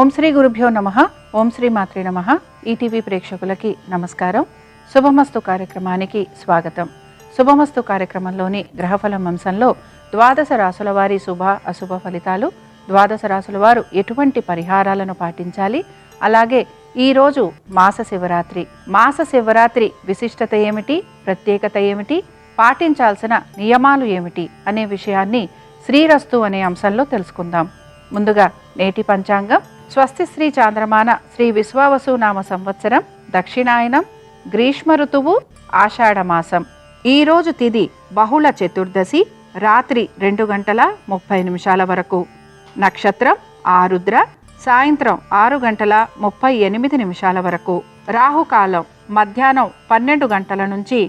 ఓం శ్రీ గురుభ్యో నమః. ఓం శ్రీ మాత్రే నమః. ఈటీవీ ప్రేక్షకులకి నమస్కారం. శుభమస్తు కార్యక్రమానికి స్వాగతం. శుభమస్తు కార్యక్రమంలోని గ్రహఫలం అంశంలో ద్వాదశ రాసుల వారి శుభ అశుభ ఫలితాలు, ద్వాదశ రాసుల వారు ఎటువంటి పరిహారాలను పాటించాలి, అలాగే ఈరోజు మాస శివరాత్రి విశిష్టత ఏమిటి, ప్రత్యేకత ఏమిటి, పాటించాల్సిన నియమాలు ఏమిటి అనే విషయాన్ని శ్రీరస్తు అనే అంశంలో తెలుసుకుందాం. ముందుగా నేటి పంచాంగం. స్వస్తి శ్రీ చాంద్రమాన శ్రీ విశ్వావసునామ సంవత్సరం, దక్షిణాయనం, గ్రీష్మ ఋతువు, ఆషాఢమాసం. ఈరోజు తిథి బహుళ చతుర్దశి, రాత్రి 2:30 వరకు. నక్షత్రం ఆరుద్ర, సాయంత్రం 6:38 వరకు. రాహుకాలం మధ్యాహ్నం 12 గంటల నుంచి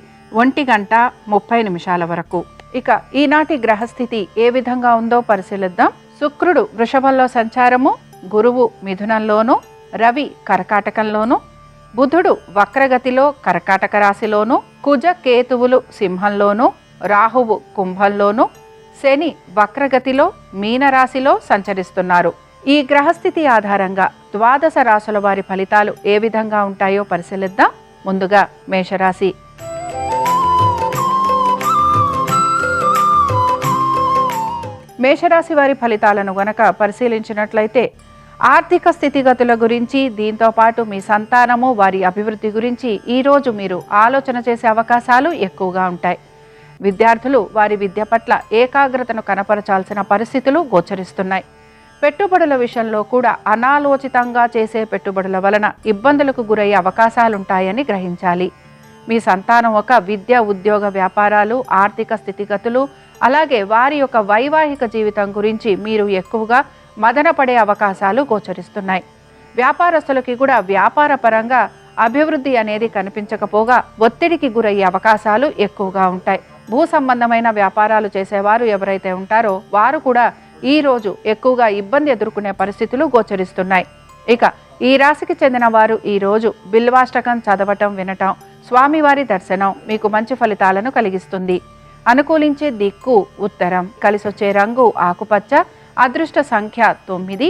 1:30 వరకు. ఇక ఈనాటి గ్రహస్థితి ఏ విధంగా ఉందో పరిశీలిద్దాం. శుక్రుడు వృషభంలో సంచారము, గురువు మిథునంలోను, రవి కర్కాటకంలోను, బుధుడు వక్రగతిలో కర్కాటక రాశిలోను, కుజ కేతువులు సింహంలోను, రాహువు కుంభంలోను, శని వక్రగతిలో మీనరాశిలో సంచరిస్తున్నారు. ఈ గ్రహస్థితి ఆధారంగా ద్వాదశ రాశుల వారి ఫలితాలు ఏ విధంగా ఉంటాయో పరిశీలిద్దాం. ముందుగా మేషరాశి. మేషరాశి వారి ఫలితాలను గనక పరిశీలించినట్లయితే ఆర్థిక స్థితిగతుల గురించి, దీంతో పాటు మీ సంతానము వారి అభివృద్ధి గురించి ఈరోజు మీరు ఆలోచన చేసే అవకాశాలు ఎక్కువగా ఉంటాయి. విద్యార్థులు వారి విద్య పట్ల ఏకాగ్రతను కనపరచాల్సిన పరిస్థితులు గోచరిస్తున్నాయి. పెట్టుబడుల విషయంలో కూడా అనాలోచితంగా చేసే పెట్టుబడుల వలన ఇబ్బందులకు గురయ్యే అవకాశాలుంటాయని గ్రహించాలి. మీ సంతానం ఒక విద్య, ఉద్యోగ, వ్యాపారాలు, ఆర్థిక స్థితిగతులు, అలాగే వారి యొక్క వైవాహిక జీవితం గురించి మీరు ఎక్కువగా మదనపడే అవకాశాలు గోచరిస్తున్నాయి. వ్యాపారస్తులకి కూడా వ్యాపార పరంగా అభివృద్ధి అనేది కనిపించకపోగా ఒత్తిడికి గురయ్యే అవకాశాలు ఎక్కువగా ఉంటాయి. భూ సంబంధమైన వ్యాపారాలు చేసేవారు ఎవరైతే ఉంటారో వారు కూడా ఈరోజు ఎక్కువగా ఇబ్బంది ఎదుర్కొనే పరిస్థితులు గోచరిస్తున్నాయి. ఇక ఈ రాశికి చెందిన వారు ఈరోజు బిల్వాష్టకం చదవటం, వినటం, స్వామివారి దర్శనం మీకు మంచి ఫలితాలను కలిగిస్తుంది. అనుకూలించే దిక్కు ఉత్తరం, కలిసొచ్చే రంగు ఆకుపచ్చ, అదృష్ట సంఖ్య 9.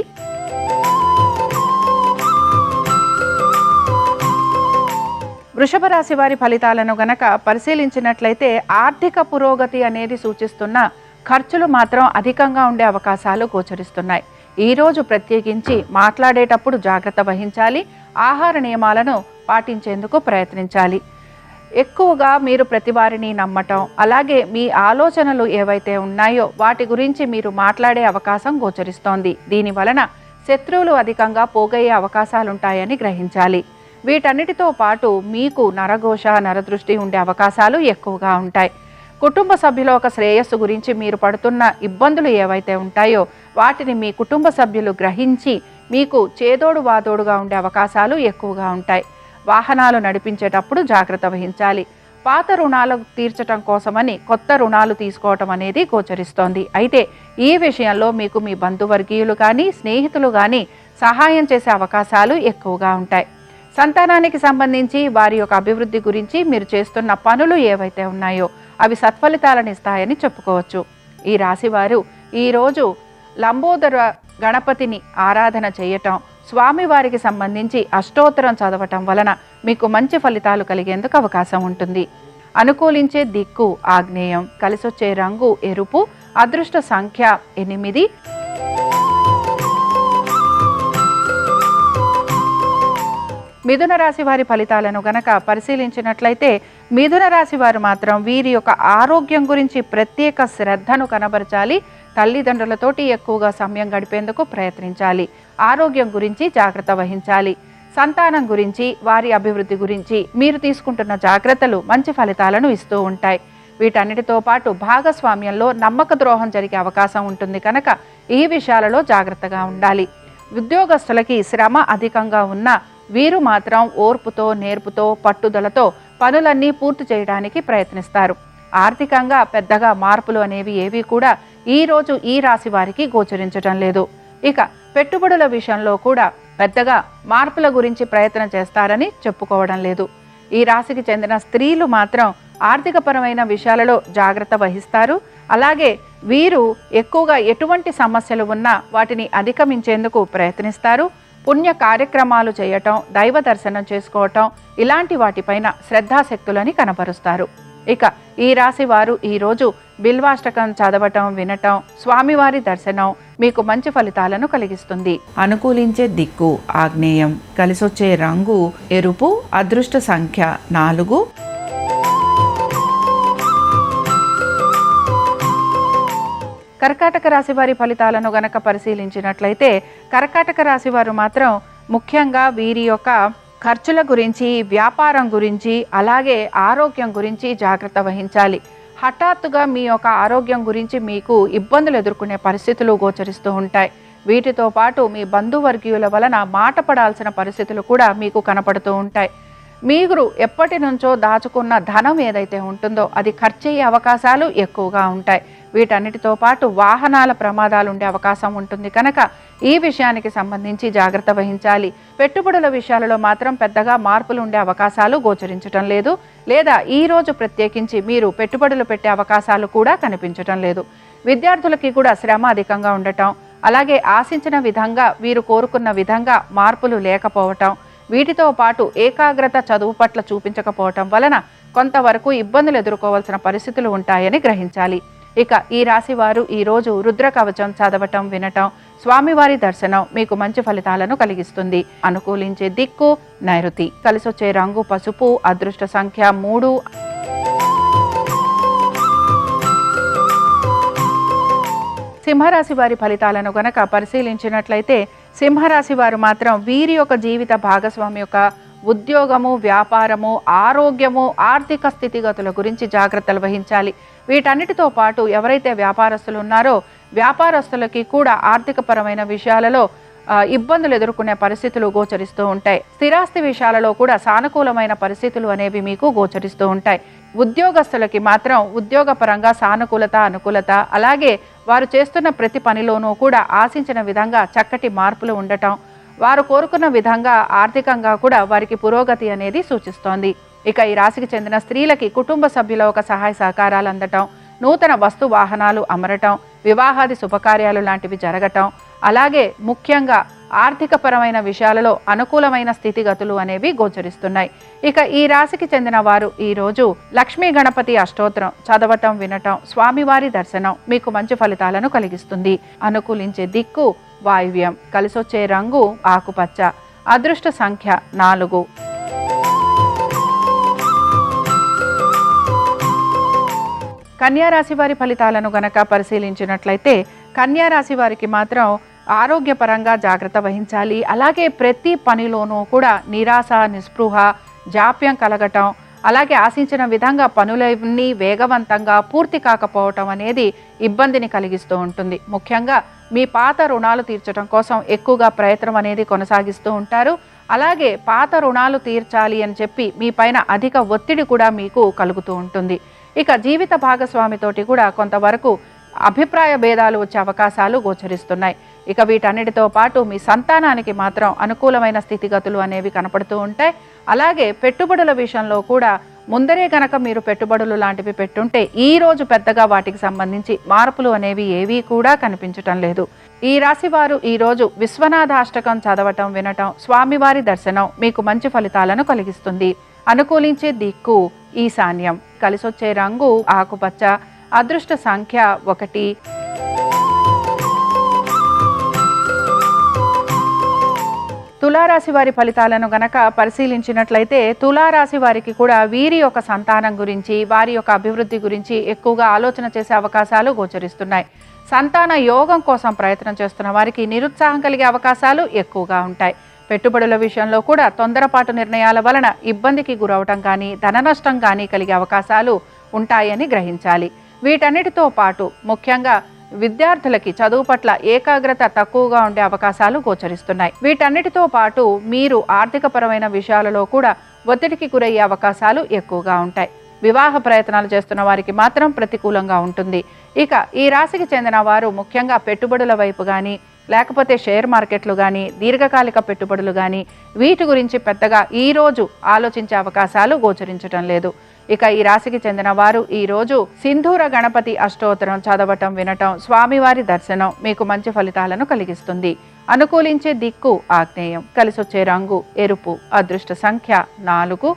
వృషభ రాశి వారి ఫలితాలను గనక పరిశీలించినట్లయితే ఆర్థిక పురోగతి అనేది సూచిస్తున్న ఖర్చులు మాత్రం అధికంగా ఉండే అవకాశాలు గోచరిస్తున్నాయి. ఈరోజు ప్రత్యేకించి మాట్లాడేటప్పుడు జాగ్రత్త వహించాలి. ఆహార నియమాలను పాటించేందుకు ప్రయత్నించాలి. ఎక్కువగా మీరు ప్రతి వారిని నమ్మటం, అలాగే మీ ఆలోచనలు ఏవైతే ఉన్నాయో వాటి గురించి మీరు మాట్లాడే అవకాశం గోచరిస్తోంది. దీని వలన శత్రువులు అధికంగా పోగయ్యే అవకాశాలుంటాయని గ్రహించాలి. వీటన్నిటితో పాటు మీకు నరఘోష, నరదృష్టి ఉండే అవకాశాలు ఎక్కువగా ఉంటాయి. కుటుంబ సభ్యుల ఒక శ్రేయస్సు గురించి మీరు పడుతున్న ఇబ్బందులు ఏవైతే ఉంటాయో వాటిని మీ కుటుంబ సభ్యులు గ్రహించి మీకు చేదోడు వాదోడుగా ఉండే అవకాశాలు ఎక్కువగా ఉంటాయి. వాహనాలు నడిపించేటప్పుడు జాగ్రత్త వహించాలి. పాత రుణాలు తీర్చడం కోసమని కొత్త రుణాలు తీసుకోవటం అనేది గోచరిస్తోంది. అయితే ఈ విషయంలో మీకు మీ బంధువర్గీయులు కానీ, స్నేహితులు కానీ సహాయం చేసే అవకాశాలు ఎక్కువగా ఉంటాయి. సంతానానికి సంబంధించి వారి యొక్క అభివృద్ధి గురించి మీరు చేస్తున్న పనులు ఏవైతే ఉన్నాయో అవి సత్ఫలితాలను ఇస్తాయని చెప్పుకోవచ్చు. ఈ రాశివారు ఈరోజు లంబోదర గణపతిని ఆరాధన చేయటం, స్వామివారికి సంబంధించి అష్టోత్తరం చదవటం వలన మీకు మంచి ఫలితాలు కలిగేందుకు అవకాశం ఉంటుంది. అనుకూలించే దిక్కు ఆగ్నేయం, కలిసొచ్చే రంగు ఎరుపు, అదృష్ట సంఖ్య 8. మిథున రాశి వారి ఫలితాలను గనక పరిశీలించినట్లయితే మిథున రాశి వారు మాత్రం వీరి యొక్క ఆరోగ్యం గురించి ప్రత్యేక శ్రద్ధను కనబరచాలి. తల్లిదండ్రులతోటి ఎక్కువగా సమయం గడిపేందుకు ప్రయత్నించాలి. ఆరోగ్యం గురించి జాగ్రత్త వహించాలి. సంతానం గురించి, వారి అభివృద్ధి గురించి మీరు తీసుకుంటున్న జాగ్రత్తలు మంచి ఫలితాలను ఇస్తూ ఉంటాయి. వీటన్నిటితో పాటు భాగస్వామ్యంలో నమ్మక ద్రోహం జరిగే అవకాశం ఉంటుంది కనుక ఈ విషయాలలో జాగ్రత్తగా ఉండాలి. ఉద్యోగస్తులకి శ్రమ అధికంగా ఉన్నా వీరు మాత్రం ఓర్పుతో, నేర్పుతో, పట్టుదలతో పనులన్నీ పూర్తి చేయడానికి ప్రయత్నిస్తారు. ఆర్థికంగా పెద్దగా మార్పులు అనేవి ఏవి కూడా ఈరోజు ఈ రాశి వారికి గోచరించడం లేదు. ఇక పెట్టుబడుల విషయంలో కూడా పెద్దగా మార్పుల గురించి ప్రయత్నం చేస్తారని చెప్పుకోవడం లేదు. ఈ రాశికి చెందిన స్త్రీలు మాత్రం ఆర్థికపరమైన విషయాలలో జాగ్రత్త వహిస్తారు. అలాగే వీరు ఎక్కువగా ఎటువంటి సమస్యలు ఉన్నా వాటిని అధిగమించేందుకు ప్రయత్నిస్తారు. పుణ్య కార్యక్రమాలు చేయటం, దైవ దర్శనం చేసుకోవటం ఇలాంటి వాటిపైన శ్రద్ధాశక్తులని కనపరుస్తారు. ఇక ఈ రాశి వారు ఈరోజు బిల్వాష్టకం చదవటం, వినటం, స్వామివారి దర్శనం మీకు మంచి ఫలితాలను కలిగిస్తుంది. అనుకూలించే దిక్కు ఆగ్నేయం, కలిసొచ్చే రంగు ఎరుపు, అదృష్ట సంఖ్య 4. కర్కాటక రాశి వారి ఫలితాలను గనక పరిశీలించినట్లయితే కర్కాటక రాశి వారు మాత్రం ముఖ్యంగా వీరి యొక్క ఖర్చుల గురించి, వ్యాపారం గురించి, అలాగే ఆరోగ్యం గురించి జాగ్రత్త వహించాలి. హఠాత్తుగా మీ యొక్క ఆరోగ్యం గురించి మీకు ఇబ్బందులు ఎదుర్కొనే పరిస్థితులు గోచరిస్తూ ఉంటాయి. వీటితో పాటు మీ బంధువర్గీయుల వలన మాట పడాల్సిన పరిస్థితులు కూడా మీకు కనపడుతూ ఉంటాయి. మీరు ఎప్పటి నుంచో దాచుకున్న ధనం ఏదైతే ఉంటుందో అది ఖర్చయ్యే అవకాశాలు ఎక్కువగా ఉంటాయి. వీటన్నిటితో పాటు వాహనాల ప్రమాదాలు ఉండే అవకాశం ఉంటుంది కనుక ఈ విషయానికి సంబంధించి జాగ్రత్త వహించాలి. పెట్టుబడుల విషయాలలో మాత్రం పెద్దగా మార్పులు ఉండే అవకాశాలు గోచరించటం లేదు, లేదా ఈ రోజు ప్రత్యేకించి మీరు పెట్టుబడులు పెట్టే అవకాశాలు కూడా కనిపించటం లేదు. విద్యార్థులకి కూడా శ్రమ అధికంగా ఉండటం, అలాగే ఆశించిన విధంగా వీరు కోరుకున్న విధంగా మార్పులు లేకపోవటం, వీటితో పాటు ఏకాగ్రత చదువు పట్ల చూపించకపోవటం వలన కొంతవరకు ఇబ్బందులు ఎదుర్కోవాల్సిన పరిస్థితులు ఉంటాయని గ్రహించాలి. ఇక ఈ రాశి వారు ఈరోజు రుద్ర కవచం చదవటం, వినటం, స్వామివారి దర్శనం మీకు మంచి ఫలితాలను కలిగిస్తుంది. అనుకూలించే దిక్కు నైరుతి, కలిసొచ్చే రంగు పసుపు, అదృష్ట సంఖ్య 3. సింహరాశి వారి ఫలితాలను గనక పరిశీలించినట్లయితే సింహరాశి వారు మాత్రం వీరి యొక్క జీవిత భాగస్వామి యొక్క ఉద్యోగము, వ్యాపారము, ఆరోగ్యము, ఆర్థిక స్థితిగతుల గురించి జాగ్రత్తలు వహించాలి. వీటన్నిటితో పాటు ఎవరైతే వ్యాపారస్తులు ఉన్నారో వ్యాపారస్తులకి కూడా ఆర్థికపరమైన విషయాలలో ఇబ్బందులు ఎదుర్కొనే పరిస్థితులు గోచరిస్తూ ఉంటాయి. స్థిరాస్తి విషయాలలో కూడా సానుకూలమైన పరిస్థితులు అనేవి మీకు గోచరిస్తూ ఉంటాయి. ఉద్యోగస్తులకి మాత్రం ఉద్యోగపరంగా సానుకూలత, అనుకూలత, అలాగే వారు చేస్తున్న ప్రతి పనిలోనూ కూడా ఆశించిన విధంగా చక్కటి మార్పులు ఉండటం, వారు కోరుకున్న విధంగా ఆర్థికంగా కూడా వారికి పురోగతి అనేది సూచిస్తోంది. ఇక ఈ రాశికి చెందిన స్త్రీలకి కుటుంబ సభ్యుల ఒక సహాయ సహకారాలు అందటం, నూతన వస్తు వాహనాలు అమరటం, వివాహాది శుభకార్యాలు లాంటివి జరగటం, అలాగే ముఖ్యంగా ఆర్థికపరమైన విషయాలలో అనుకూలమైన స్థితిగతులు అనేవి గోచరిస్తున్నాయి. ఇక ఈ రాశికి చెందిన వారు ఈరోజు లక్ష్మీ గణపతి అష్టోత్తరం చదవటం, వినటం, స్వామివారి దర్శనం మీకు మంచి ఫలితాలను కలిగిస్తుంది. అనుకూలించే దిక్కు వాయువ్యం, కలిసొచ్చే రంగు ఆకుపచ్చ, అదృష్ట సంఖ్య 4. కన్యారాశి వారి ఫలితాలను గనక పరిశీలించినట్లయితే కన్యారాశి వారికి మాత్రం ఆరోగ్యపరంగా జాగ్రత్త వహించాలి. అలాగే ప్రతి పనిలోనూ కూడా నిరాశ, నిస్పృహ, జాప్యం కలగటం, అలాగే ఆశించిన విధంగా పనులన్నీ వేగవంతంగా పూర్తి కాకపోవటం అనేది ఇబ్బందిని కలిగిస్తూ ఉంటుంది. ముఖ్యంగా మీ పాత రుణాలు తీర్చడం కోసం ఎక్కువగా ప్రయత్నం అనేది కొనసాగిస్తూ ఉంటారు. అలాగే పాత రుణాలు తీర్చాలి అని చెప్పి మీ పైన అధిక ఒత్తిడి కూడా మీకు కలుగుతూ ఉంటుంది. ఇక జీవిత భాగస్వామితోటి కూడా కొంతవరకు అభిప్రాయ భేదాలు వచ్చే అవకాశాలు గోచరిస్తున్నాయి. ఇక వీటన్నిటితో పాటు మీ సంతానానికి మాత్రం అనుకూలమైన స్థితిగతులు అనేవి కనపడుతూ ఉంటాయి. అలాగే పెట్టుబడుల విషయంలో కూడా ముందరే గనక మీరు పెట్టుబడులు లాంటివి పెట్టుంటే ఈ రోజు పెద్దగా వాటికి సంబంధించి మార్పులు అనేవి ఏవీ కూడా కనిపించటం లేదు. ఈ రాశి వారు ఈరోజు విశ్వనాథాష్టకం చదవటం, వినటం, స్వామివారి దర్శనం మీకు మంచి ఫలితాలను కలిగిస్తుంది. అనుకూలించే దిక్కు ఈశాన్యం, కలిసొచ్చే రంగు ఆకుపచ్చ, అదృష్ట సంఖ్య 1. తులారాశి వారి ఫలితాలను గనక పరిశీలించినట్లయితే తులారాశి వారికి కూడా వీరి యొక్క సంతానం గురించి, వారి యొక్క అభివృద్ధి గురించి ఎక్కువగా ఆలోచన చేసే అవకాశాలు గోచరిస్తున్నాయి. సంతాన యోగం కోసం ప్రయత్నం చేస్తున్న వారికి నిరుత్సాహం కలిగే అవకాశాలు ఎక్కువగా ఉంటాయి. పెట్టుబడుల విషయంలో కూడా తొందరపాటు నిర్ణయాల వలన ఇబ్బందికి గురవటం కానీ, ధన నష్టం కానీ కలిగే అవకాశాలు ఉంటాయని గ్రహించాలి. వీటన్నిటితో పాటు ముఖ్యంగా విద్యార్థులకి చదువు పట్ల ఏకాగ్రత తక్కువగా ఉండే అవకాశాలు గోచరిస్తున్నాయి. వీటన్నిటితో పాటు మీరు ఆర్థికపరమైన విషయాలలో కూడా ఒత్తిడికి గురయ్యే అవకాశాలు ఎక్కువగా ఉంటాయి. వివాహ ప్రయత్నాలు చేస్తున్న వారికి మాత్రం ప్రతికూలంగా ఉంటుంది. ఇక ఈ రాశికి చెందిన వారు ముఖ్యంగా పెట్టుబడుల వైపు కానీ, లేకపోతే షేర్ మార్కెట్లు కానీ, దీర్ఘకాలిక పెట్టుబడులు కానీ వీటి గురించి పెద్దగా ఈరోజు ఆలోచించే అవకాశాలు గోచరించడం లేదు. ఇక ఈ రాశికి చెందిన వారు ఈ రోజు సింధూర గణపతి అష్టోత్తరం చదవటం వినటం, స్వామివారి దర్శనం మీకు మంచి ఫలితాలను కలిగిస్తుంది. అనుకూలించే దిక్కు ఆగ్నేయం, కలిసొచ్చే రంగు ఎరుపు, అదృష్ట సంఖ్య 4.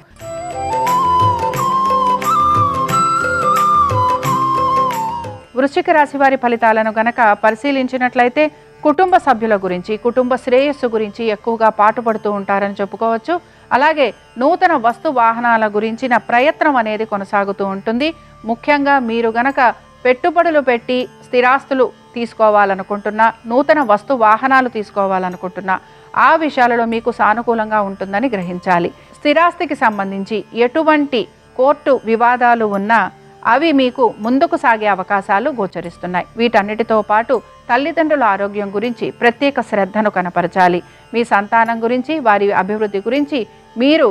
వృశ్చిక రాశి వారి ఫలితాలను గనక పరిశీలించినట్లయితే కుటుంబ సభ్యుల గురించి, కుటుంబ శ్రేయస్సు గురించి ఎక్కువగా పాటుపడుతూ ఉంటారని చెప్పుకోవచ్చు. అలాగే నూతన వస్తు వాహనాల గురించిన ప్రయత్నం అనేది కొనసాగుతూ ఉంటుంది. ముఖ్యంగా మీరు గనక పెట్టుబడులు పెట్టి స్థిరాస్తులు తీసుకోవాలనుకుంటున్నా, నూతన వస్తు వాహనాలు తీసుకోవాలనుకుంటున్నా ఆ విషయాలలో మీకు సానుకూలంగా ఉంటుందని గ్రహించాలి. స్థిరాస్తికి సంబంధించి ఎటువంటి కోర్టు వివాదాలు ఉన్నా అవి మీకు ముందుకు సాగే అవకాశాలు గోచరిస్తున్నాయి. వీటన్నిటితో పాటు తల్లిదండ్రుల ఆరోగ్యం గురించి ప్రత్యేక శ్రద్ధను కనపరచాలి. మీ సంతానం గురించి, వారి అభివృద్ధి గురించి మీరు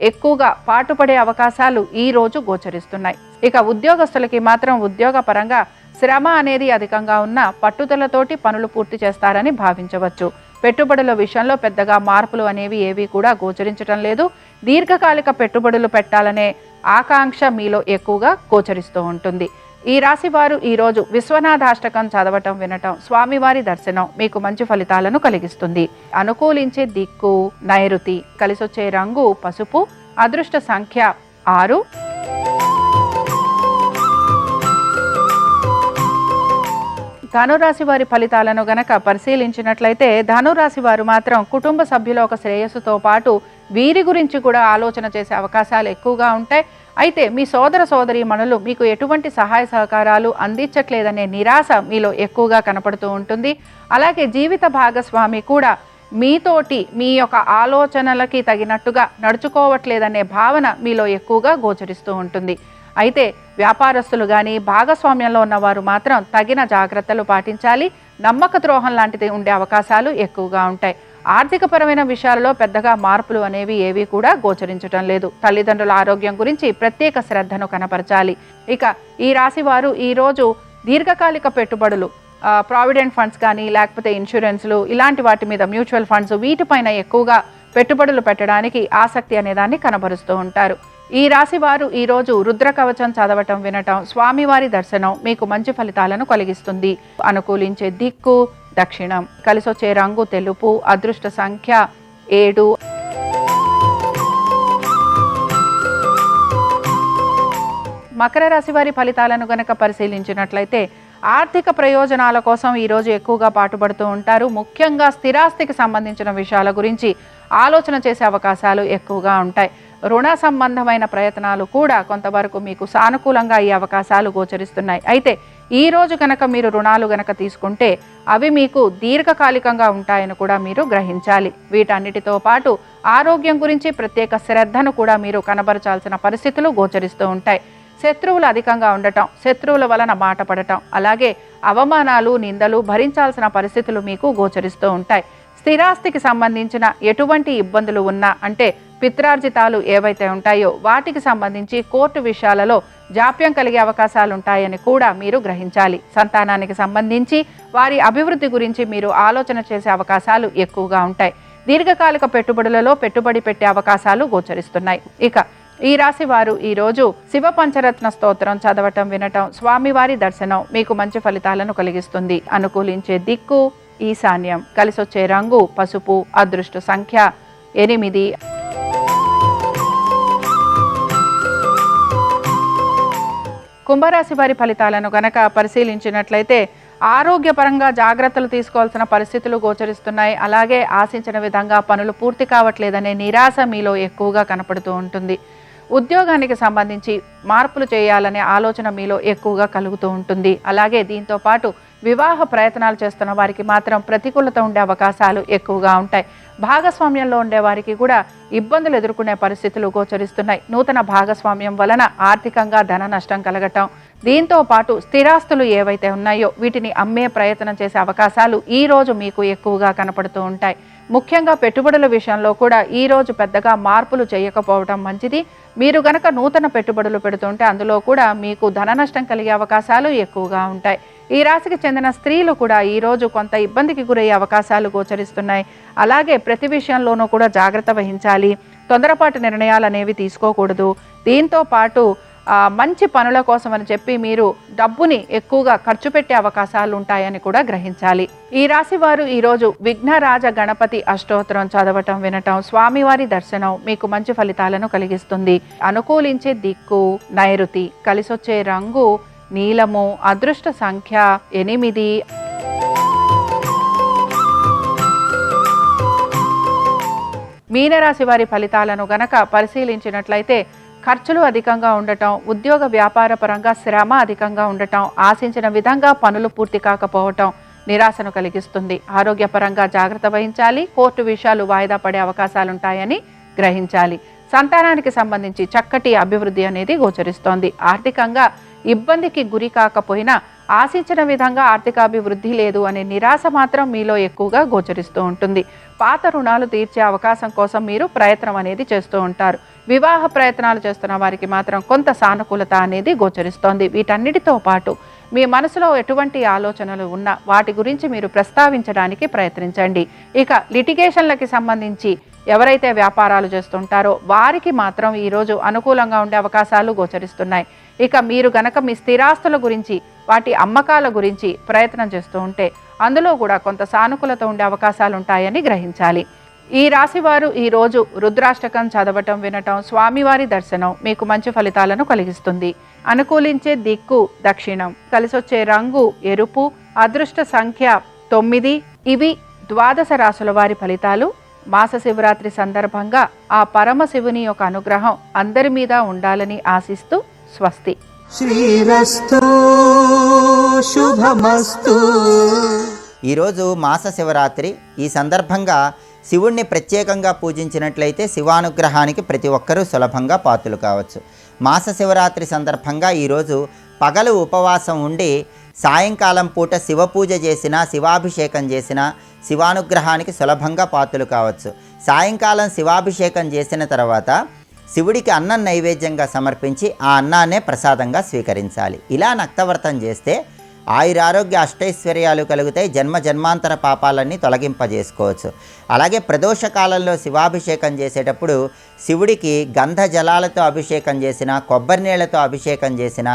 ఎక్కువగా పాటుపడే అవకాశాలు ఈ రోజు గోచరిస్తున్నాయి. ఇక ఉద్యోగస్తులకి మాత్రం ఉద్యోగ పరంగా శ్రమ అనేది అధికంగా ఉన్న పట్టుదలతోటి పనులు పూర్తి చేస్తారని భావించవచ్చు. పెట్టుబడుల విషయంలో పెద్దగా మార్పులు అనేవి ఏవి కూడా గోచరించడం లేదు. దీర్ఘకాలిక పెట్టుబడులు పెట్టాలనే ఆకాంక్ష మీలో ఎక్కువగా గోచరిస్తూ ఉంటుంది. ఈ రాశి వారు ఈరోజు విశ్వనాథాష్టకం చదవటం వినటం, స్వామివారి దర్శనం మీకు మంచి ఫలితాలను కలిగిస్తుంది. అనుకూలించే దిక్కు నైరుతి, కలిసొచ్చే రంగు పసుపు, అదృష్ట సంఖ్య 6. ధనురాశి వారి ఫలితాలను గనక పరిశీలించినట్లయితే ధనురాశి వారు మాత్రం కుటుంబ సభ్యుల ఒక శ్రేయస్సుతో పాటు వీరి గురించి కూడా ఆలోచన చేసే అవకాశాలు ఎక్కువగా ఉంటాయి. అయితే మీ సోదర సోదరీమణులు మీకు ఎటువంటి సహాయ సహకారాలు అందించట్లేదనే నిరాశ మీలో ఎక్కువగా కనపడుతూ ఉంటుంది. అలాగే జీవిత భాగస్వామి కూడా మీతోటి మీ యొక్క ఆలోచనలకి తగినట్టుగా నడుచుకోవట్లేదనే భావన మీలో ఎక్కువగా గోచరిస్తూ ఉంటుంది. అయితే వ్యాపారస్తులు కానీ భాగస్వామ్యంలో ఉన్నవారు మాత్రం తగిన జాగ్రత్తలు పాటించాలి. నమ్మక ద్రోహం లాంటిది ఉండే అవకాశాలు ఎక్కువగా ఉంటాయి. ఆర్థికపరమైన విషయాలలో పెద్దగా మార్పులు అనేవి ఏవి కూడా గోచరించడం లేదు. తల్లిదండ్రుల ఆరోగ్యం గురించి ప్రత్యేక శ్రద్ధను కనపరచాలి. ఇక ఈ రాశి వారు ఈరోజు దీర్ఘకాలిక పెట్టుబడులు, ప్రావిడెంట్ ఫండ్స్ కానీ లేకపోతే ఇన్సూరెన్స్లు ఇలాంటి వాటి మీద, మ్యూచువల్ ఫండ్స్ వీటిపైన ఎక్కువగా పెట్టుబడులు పెట్టడానికి ఆసక్తి అనేదాన్ని కనబరుస్తూ ఉంటారు. ఈ రాశి వారు ఈరోజు రుద్ర కవచం చదవటం వినటం, స్వామివారి దర్శనం మీకు మంచి ఫలితాలను కలిగిస్తుంది. అనుకూలించే దిక్కు దక్షిణం, కలిసొచ్చే రంగు తెలుపు, అదృష్ట సంఖ్య 7. మకర రాశి వారి ఫలితాలను గనక పరిశీలించినట్లయితే ఆర్థిక ప్రయోజనాల కోసం ఈరోజు ఎక్కువగా పాటుపడుతూ ఉంటారు. ముఖ్యంగా స్థిరాస్తికి సంబంధించిన విషయాల గురించి ఆలోచన చేసే అవకాశాలు ఎక్కువగా ఉంటాయి. రుణ సంబంధమైన ప్రయత్నాలు కూడా కొంతవరకు మీకు సానుకూలంగా ఈ అవకాశాలు గోచరిస్తున్నాయి. అయితే ఈ రోజు కనుక మీరు రుణాలు గనక తీసుకుంటే అవి మీకు దీర్ఘకాలికంగా ఉంటాయని కూడా మీరు గ్రహించాలి. వీటన్నిటితో పాటు ఆరోగ్యం గురించి ప్రత్యేక శ్రద్ధను కూడా మీరు కనబరచాల్సిన పరిస్థితులు గోచరిస్తూ ఉంటాయి. శత్రువులు అధికంగా ఉండటం, శత్రువుల వలన మాట పడటం, అలాగే అవమానాలు, నిందలు భరించాల్సిన పరిస్థితులు మీకు గోచరిస్తూ ఉంటాయి. స్థిరాస్తికి సంబంధించిన ఎటువంటి ఇబ్బందులు ఉన్నా, అంటే పిత్రార్జితాలు ఏవైతే ఉంటాయో వాటికి సంబంధించి కోర్టు విషయాలలో జాప్యం కలిగే అవకాశాలు ఉంటాయని కూడా మీరు గ్రహించాలి. సంతానానికి సంబంధించి వారి అభివృద్ధి గురించి మీరు ఆలోచన చేసే అవకాశాలు ఎక్కువగా ఉంటాయి. దీర్ఘకాలిక పెట్టుబడులలో పెట్టుబడి పెట్టే అవకాశాలు గోచరిస్తున్నాయి. ఇక ఈ రాశి వారు ఈరోజు శివ పంచరత్న స్తోత్రం చదవటం వినటం, స్వామివారి దర్శనం మీకు మంచి ఫలితాలను కలిగిస్తుంది. అనుకూలించే దిక్కు ఈశాన్యం, కలిసొచ్చే రంగు పసుపు, అదృష్ట సంఖ్య 8. కుంభరాశి వారి ఫలితాలను గనక పరిశీలించినట్లయితే ఆరోగ్యపరంగా జాగ్రత్తలు తీసుకోవాల్సిన పరిస్థితులు గోచరిస్తున్నాయి. అలాగే ఆశించిన విధంగా పనులు పూర్తి కావట్లేదనే నిరాశ మీలో ఎక్కువగా కనపడుతూ ఉంటుంది. ఉద్యోగానికి సంబంధించి మార్పులు చేయాలనే ఆలోచన మీలో ఎక్కువగా కలుగుతూ ఉంటుంది. అలాగే దీంతో పాటు వివాహ ప్రయత్నాలు చేస్తున్న వారికి మాత్రం ప్రతికూలత ఉండే అవకాశాలు ఎక్కువగా ఉంటాయి. భాగస్వామ్యంలో ఉండే వారికి కూడా ఇబ్బందులు ఎదుర్కొనే పరిస్థితులు గోచరిస్తున్నాయి. నూతన భాగస్వామ్యం వలన ఆర్థికంగా ధన నష్టం కలగటం, దీంతో పాటు స్థిరాస్తులు ఏవైతే ఉన్నాయో వీటిని అమ్మే ప్రయత్నం చేసే అవకాశాలు ఈ రోజు మీకు ఎక్కువగా కనపడుతూ ఉంటాయి. ముఖ్యంగా పెట్టుబడుల విషయంలో కూడా ఈ రోజు పెద్దగా మార్పులు చేయకపోవడం మంచిది. మీరు గనక నూతన పెట్టుబడులు పెడుతుంటే అందులో కూడా మీకు ధన నష్టం కలిగే అవకాశాలు ఎక్కువగా ఉంటాయి. ఈ రాశికి చెందిన స్త్రీలు కూడా ఈ రోజు కొంత ఇబ్బందికి గురయ్యే అవకాశాలు గోచరిస్తున్నాయి. అలాగే ప్రతి విషయంలోనూ కూడా జాగ్రత్త వహించాలి. తొందరపాటు నిర్ణయాలు అనేవి తీసుకోకూడదు. దీంతో పాటు మంచి పనుల కోసం అని చెప్పి మీరు డబ్బుని ఎక్కువగా ఖర్చు పెట్టే అవకాశాలు ఉంటాయని కూడా గ్రహించాలి. ఈ రాశి వారు ఈరోజు విఘ్నరాజ గణపతి అష్టోత్తరం చదవటం, వినటం, స్వామివారి దర్శనం మీకు మంచి ఫలితాలను కలిగిస్తుంది. అనుకూలించే దిక్కు నైరుతి, కలిసొచ్చే రంగు నీలము, అదృష్ట సంఖ్య 8. మీనరాశి వారి ఫలితాలను గనక పరిశీలించినట్లయితే ఖర్చులు అధికంగా ఉండటం, ఉద్యోగ వ్యాపార పరంగా శ్రమ అధికంగా ఉండటం, ఆశించిన విధంగా పనులు పూర్తి కాకపోవటం నిరాశను కలిగిస్తుంది. ఆరోగ్యపరంగా జాగ్రత్త వహించాలి. కోర్టు విషయాలు వాయిదా పడే అవకాశాలుంటాయని గ్రహించాలి. సంతానానికి సంబంధించి చక్కటి అభివృద్ధి అనేది గోచరిస్తోంది. ఆర్థికంగా ఇబ్బందికి గురి కాకపోయినా ఆశించిన విధంగా ఆర్థికాభివృద్ధి లేదు అనే నిరాశ మాత్రం మీలో ఎక్కువగా గోచరిస్తూ ఉంటుంది. పాత రుణాలు తీర్చే అవకాశం కోసం మీరు ప్రయత్నం అనేది చేస్తూ ఉంటారు. వివాహ ప్రయత్నాలు చేస్తున్న వారికి మాత్రం కొంత సానుకూలత అనేది గోచరిస్తోంది. వీటన్నిటితో పాటు మీ మనసులో ఎటువంటి ఆలోచనలు ఉన్నా వాటి గురించి మీరు ప్రస్తావించడానికి ప్రయత్నించండి. ఇక లిటిగేషన్లకి సంబంధించి ఎవరైతే వ్యాపారాలు చేస్తుంటారో వారికి మాత్రం ఈరోజు అనుకూలంగా ఉండే అవకాశాలు గోచరిస్తున్నాయి. ఇక మీరు గనక మీ స్థిరాస్తుల గురించి, వాటి అమ్మకాల గురించి ప్రయత్నం చేస్తూ ఉంటే అందులో కూడా కొంత సానుకూలత ఉండే అవకాశాలు ఉంటాయని గ్రహించాలి. ఈ రాశి వారు ఈరోజు రుద్రాష్టకం చదవటం, వినటం, స్వామివారి దర్శనం మీకు మంచి ఫలితాలను కలిగిస్తుంది. అనుకూలించే దిక్కు దక్షిణం, కలిసొచ్చే రంగు ఎరుపు, అదృష్ట సంఖ్య 9. ఇవి ద్వాదశ రాశుల వారి ఫలితాలు. మాస శివరాత్రి సందర్భంగా ఆ పరమశివుని యొక్క అనుగ్రహం అందరి మీద ఉండాలని ఆశిస్తూ స్వస్తి. శ్రీరస్తు శుభమస్తు. ఈరోజు మాస శివరాత్రి. ఈ సందర్భంగా శివుణ్ణి ప్రత్యేకంగా పూజించినట్లయితే శివానుగ్రహానికి ప్రతి ఒక్కరూ సులభంగా పాత్రులు కావచ్చు. మాస శివరాత్రి సందర్భంగా ఈరోజు పగలు ఉపవాసం ఉండి సాయంకాలం పూట శివపూజ చేసినా, శివాభిషేకం చేసినా శివానుగ్రహానికి సులభంగా పాత్రులు కావచ్చు. సాయంకాలం శివాభిషేకం చేసిన తర్వాత శివుడికి అన్నం నైవేద్యంగా సమర్పించి ఆ అన్నాన్నే ప్రసాదంగా స్వీకరించాలి. ఇలా నక్తవ్రతం చేస్తే ఆయురారోగ్య అష్టైశ్వర్యాలు కలుగుతాయి. జన్మ జన్మాంతర పాపాలన్నీ తొలగింపజేసుకోవచ్చు. అలాగే ప్రదోష కాలంలో శివాభిషేకం చేసేటప్పుడు శివుడికి గంధ జలాలతో అభిషేకం చేసిన, కొబ్బరి నీళ్లతో అభిషేకం చేసిన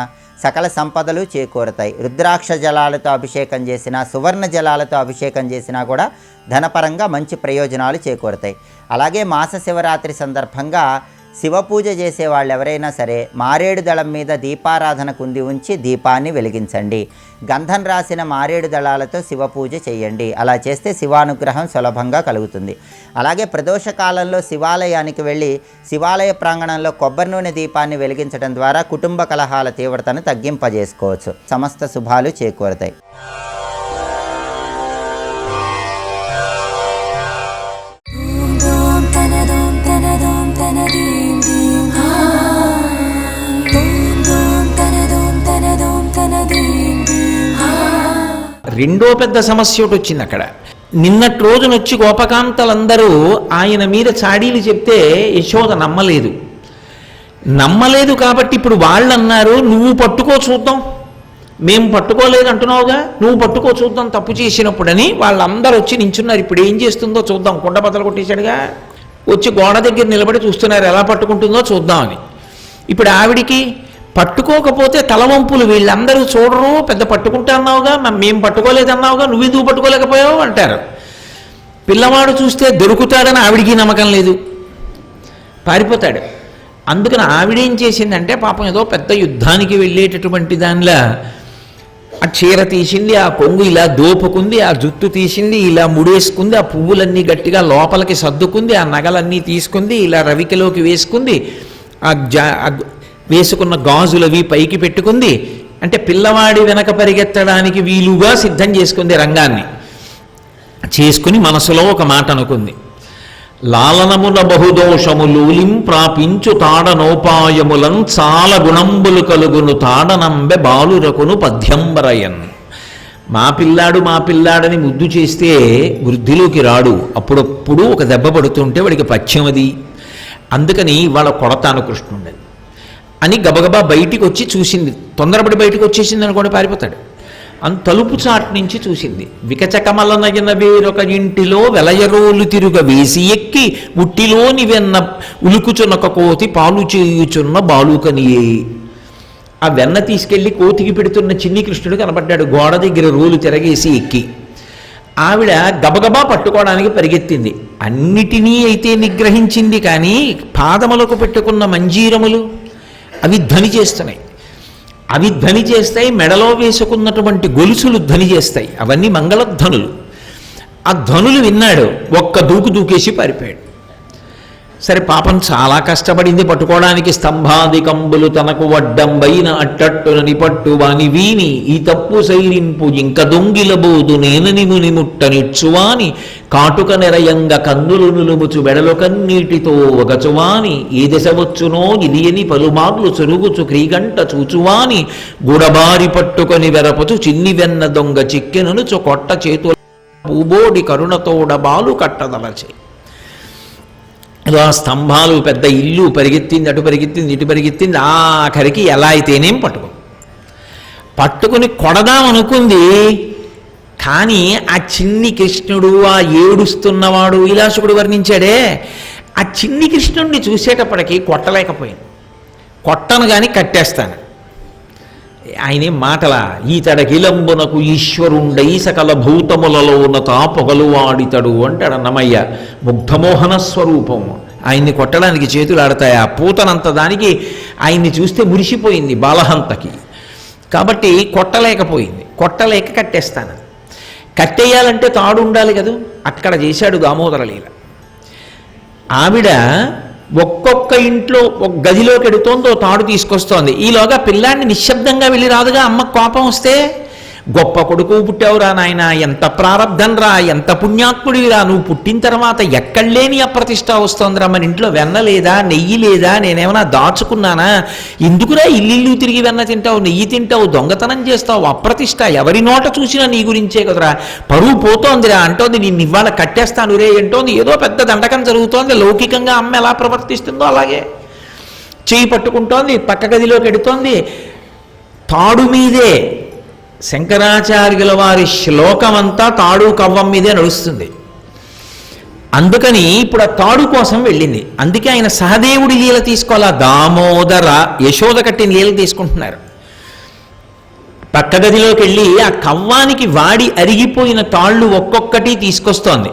సకల సంపదలు చేకూరుతాయి. రుద్రాక్ష జలాలతో అభిషేకం చేసిన, సువర్ణ జలాలతో అభిషేకం చేసినా కూడా ధనపరంగా మంచి ప్రయోజనాలు చేకూరుతాయి. అలాగే మాస శివరాత్రి సందర్భంగా శివపూజ చేసే వాళ్ళు ఎవరైనా సరే మారేడు దళం మీద దీపారాధన కుంది ఉంచి దీపాన్ని వెలిగించండి. గంధం రాసిన మారేడు దళాలతో శివపూజ చేయండి. అలా చేస్తే శివానుగ్రహం సులభంగా కలుగుతుంది. అలాగే ప్రదోష కాలంలో శివాలయానికి వెళ్ళి శివాలయ ప్రాంగణంలో కొబ్బరి నూనె దీపాన్ని వెలిగించడం ద్వారా కుటుంబ కలహాల తీవ్రతను తగ్గింపజేసుకోవచ్చు. సమస్త శుభాలు చేకూరుతాయి. రెండో పెద్ద సమస్య ఒకటి వచ్చింది అక్కడ. నిన్నటి రోజునొచ్చి గోపకాంతలందరూ ఆయన మీద చాడీలు చెప్తే యశోద నమ్మలేదు కాబట్టి ఇప్పుడు వాళ్ళు అన్నారు, నువ్వు పట్టుకో చూద్దాం, మేము పట్టుకోలేదు అంటున్నావుగా, నువ్వు పట్టుకో చూద్దాం తప్పు చేసినప్పుడని వాళ్ళందరూ వచ్చి నించున్నారు. ఇప్పుడు ఏం చేస్తుందో చూద్దాం, కుండ బద్దలు కొట్టేశాడుగా, వచ్చి గోడ దగ్గర నిలబడి చూస్తున్నారు ఎలా పట్టుకుంటుందో చూద్దామని. ఇప్పుడు ఆవిడికి పట్టుకోకపోతే తలవంపులు, వీళ్ళందరూ చూడరు, పెద్ద పట్టుకుంటా అన్నావుగా, మేము పట్టుకోలేదన్నావుగా, నువ్వెందుకు పట్టుకోలేకపోయావు అంటారు. పిల్లవాడు చూస్తే దొరుకుతాడని ఆవిడికి నమ్మకం లేదు, పారిపోతాడు. అందుకని ఆవిడేం చేసిందంటే పాపం ఏదో పెద్ద యుద్ధానికి వెళ్ళేటటువంటి దానిలా ఆ చీర తీసింది, ఆ కొంగు ఇలా దోపుకుంది, ఆ జుట్టు తీసింది, ఇలా ముడేసుకుంది, ఆ పువ్వులన్నీ గట్టిగా లోపలికి సర్దుకుంది, ఆ నగలన్నీ తీసుకుంది, ఇలా రవికలోకి వేసుకుంది, వేసుకున్న గాజులవి పైకి పెట్టుకుంది. అంటే పిల్లవాడి వెనక పరిగెత్తడానికి వీలుగా సిద్ధం చేసుకుంది రంగాన్ని. చేసుకుని మనసులో ఒక మాట అనుకుంది, లాలనమున బహుదోషములూలిం ప్రాపించు తాడనోపాయములం చాలా గుణంబులు కలుగును తాడనంబె బాలురకును పద్యంబరయన్. మా పిల్లాడని ముద్దు చేస్తే వృద్ధిలోకి రాడు, అప్పుడప్పుడు ఒక దెబ్బ పడుతుంటే వాడికి పథ్యమది, అందుకని వాళ్ళ కొడతాను కృష్ణుడని అని గబగబా బయటికి వచ్చి చూసింది. తొందరపడి బయటకు వచ్చేసింది అనుకోండి పారిపోతాడు. తలుపు చాటు నుంచి చూసింది. వికచకమలనగిన వేరొక ఇంటిలో వెలయరోలు తిరుగ వేసి ఎక్కి ఉట్టిలోని వెన్న ఉలుకుచునొక కోతి పాలు చేయుచున్న బాలుకనియే. ఆ వెన్న తీసుకెళ్లి కోతికి పెడుతున్న చిన్ని కృష్ణుడు కనబడ్డాడు గోడ దగ్గర రోలు తిరగేసి ఎక్కి. ఆవిడ గబగబా పట్టుకోవడానికి పరిగెత్తింది. అన్నిటినీ అయితే నిగ్రహించింది, కానీ పాదములకు పెట్టుకున్న మంజీరములు అవి ధ్వని చేస్తున్నాయి. అవి ధ్వని చేస్తాయి, మెడలో వేసుకున్నటువంటి గొలుసులు ధ్వని చేస్తాయి. అవన్నీ మంగళధ్వనులు. ఆ ధ్వనులు విన్నాడు, ఒక్క దూకు దూకేసి పారిపోయాడు. సరే పాపం చాలా కష్టపడింది పట్టుకోవడానికి. స్తంభాదికంబులు తనకు వడ్డంబైన అట్టట్టున నిపట్టు వాని వీని ఈ తప్పు సైరింపు ఇంక దొంగిలబోదు నేనని ముని ముట్టనిచ్చువాని కాటుక నెరయంగ కందులు నులుముచు బెడలు కన్నీటితో వగచువాని ఏ దశ వచ్చునో ఇదియని పలుమార్లు చెరుగుచు క్రీగంట చూచువాని గుడబారి పట్టుకొని వెరపచు చిన్ని వెన్న దొంగ చిక్కెనుచు కొట్ట చేతుల పూబోడి కరుణతోడ బాలు కట్టదలచే. ఆ స్తంభాలు, పెద్ద ఇల్లు పరిగెత్తింది, అటు పరిగెత్తింది, ఇటు పరిగెత్తింది. ఆఖరికి ఎలా అయితేనేం పట్టుకుని కొడదామనుకుంది. కానీ ఆ చిన్ని కృష్ణుడు, ఆ ఏడుస్తున్నవాడు విలాసుకుడు వర్ణించాడే, ఆ చిన్ని కృష్ణుడిని చూసేటప్పటికీ కొట్టలేకపోయింది. కొట్టను కానీ కట్టేస్తాను. ఆయనేం మాటలా, ఈతడకిలంబునకు ఈశ్వరుండై సకల భూతములలోన తాపొగలు వాడితడు అంటాడు అన్నమయ్య. ముగ్ధమోహన స్వరూపము. ఆయన్ని కొట్టడానికి చేతులు ఆడతాయి. ఆ పూతనంత దానికి ఆయన్ని చూస్తే మురిసిపోయింది బాలహంతకి. కాబట్టి కొట్టలేకపోయింది. కొట్టలేక కట్టేస్తాను. కట్టేయాలంటే తాడు ఉండాలి కదా, అక్కడ చేశాడు దామోదర లీల. ఆవిడ ఒక్కొక్క ఇంట్లో ఒక గదిలోకి ఎడుతోందో తాడు తీసుకొస్తోంది. ఈలోగా పిల్లాన్ని నిశ్శబ్దంగా వెళ్ళి రాదుగా. అమ్మ కోపం వస్తే, గొప్ప కొడుకు పుట్టావురా నాయన, ఎంత ప్రారంధం రా, ఎంత పుణ్యాత్ముడివిరా, నువ్వు పుట్టిన తర్వాత ఎక్కడలేని అప్రతిష్ట వస్తోందిరా, మన ఇంట్లో వెన్న లేదా, నెయ్యి లేదా, నేనేమన్నా దాచుకున్నానా, ఎందుకురా ఇల్లు తిరిగి వెన్న తింటావు, నెయ్యి తింటావు, దొంగతనం చేస్తావు, అప్రతిష్ట ఎవరి నోట చూసినా నీ గురించే కదరా, పరువు పోతోందిరా అంటోంది, నిన్ను ఇవాళ కట్టేస్తాను రే అంటోంది. ఏదో పెద్ద దండకం జరుగుతోంది. లౌకికంగా అమ్మ ఎలా ప్రవర్తిస్తుందో అలాగే చేయి పట్టుకుంటోంది, పక్క గదిలోకి ఎడుతోంది. తాడు మీదే శంకరాచార్యుల వారి శ్లోకమంతా తాడు కవ్వం మీదే నడుస్తుంది. అందుకని ఇప్పుడు ఆ తాడు కోసం వెళ్ళింది. అందుకే ఆయన సహదేవుడి లీల తీసుకోవాలా, దామోదర యశోద కట్టిన లీల తీసుకుంటున్నారు. పక్క గదిలోకి వెళ్ళి ఆ కవ్వానికి వాడి అరిగిపోయిన తాళ్ళు ఒక్కొక్కటి తీసుకొస్తోంది.